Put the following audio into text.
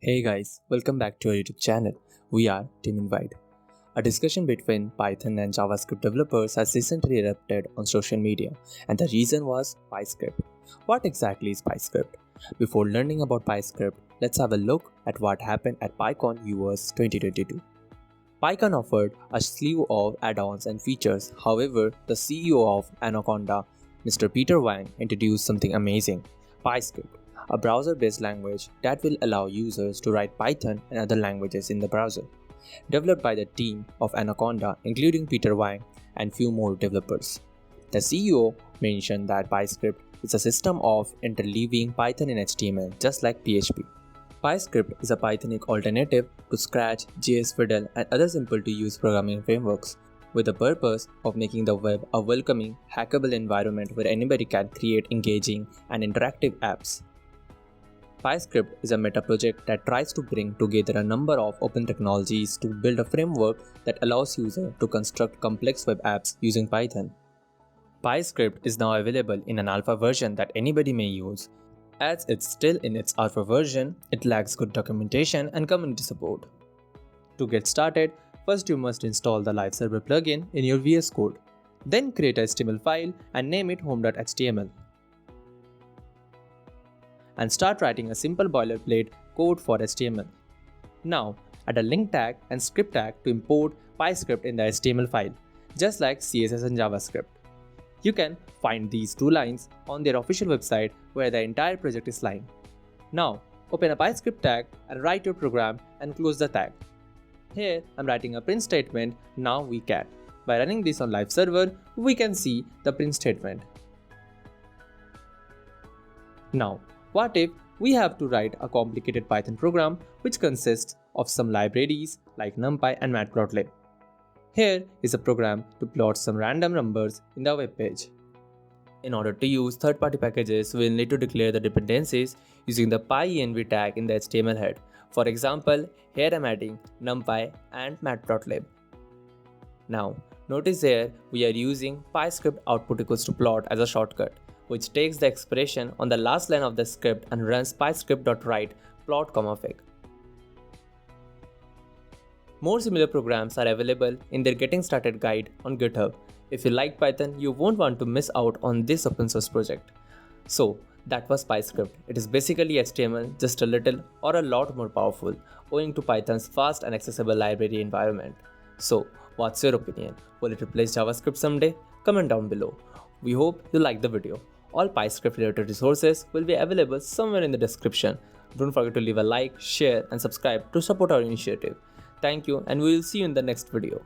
Hey guys, welcome back to our YouTube channel. We are Team Invide. A discussion between Python and JavaScript developers has recently erupted on social media, and the reason was PyScript. What exactly is PyScript? Before learning about PyScript, let's have a look at what happened at PyCon US 2022. PyCon offered a slew of add-ons and features. However, the CEO of Anaconda, Mr. Peter Wang, introduced something amazing: PyScript, a browser-based language that will allow users to write Python and other languages in the browser. Developed by the team of Anaconda, including Peter Wang and few more developers. The CEO mentioned that PyScript is a system of interleaving Python and HTML, just like PHP. PyScript is a Pythonic alternative to Scratch, JS Fiddle, and other simple-to-use programming frameworks, with the purpose of making the web a welcoming, hackable environment where anybody can create engaging and interactive apps. PyScript is a meta project that tries to bring together a number of open technologies to build a framework that allows users to construct complex web apps using Python. PyScript is now available in an alpha version that anybody may use. As it's still in its alpha version, it lacks good documentation and community support. To get started, first you must install the Live Server plugin in your VS Code. Then create a HTML file and name it home.html. And start writing a simple boilerplate code for HTML. Now, add a link tag and script tag to import PyScript in the HTML file, just like CSS and JavaScript. You can find these two lines on their official website where the entire project is lying. Now, open a PyScript tag and write your program and close the tag. Here, I'm writing a print statement. Now we can. By running this on Live Server, we can see the print statement. Now, what if we have to write a complicated Python program which consists of some libraries like NumPy and Matplotlib? Here is a program to plot some random numbers in the web page. In order to use third-party packages, we'll need to declare the dependencies using the pyenv tag in the HTML head. For example, here I'm adding NumPy and Matplotlib. Now, notice here we are using PyScript output equals to plot as a shortcut, which takes the expression on the last line of the script and runs pyscript.write plot, fig. More similar programs are available in their Getting Started guide on GitHub. If you like Python, you won't want to miss out on this open source project. So, that was PyScript. It is basically HTML, just a little or a lot more powerful, owing to Python's fast and accessible library environment. So, what's your opinion? Will it replace JavaScript someday? Comment down below. We hope you liked the video. All PyScript related resources will be available somewhere in the description. Don't forget to leave a like, share and subscribe to support our initiative. Thank you, and we will see you in the next video.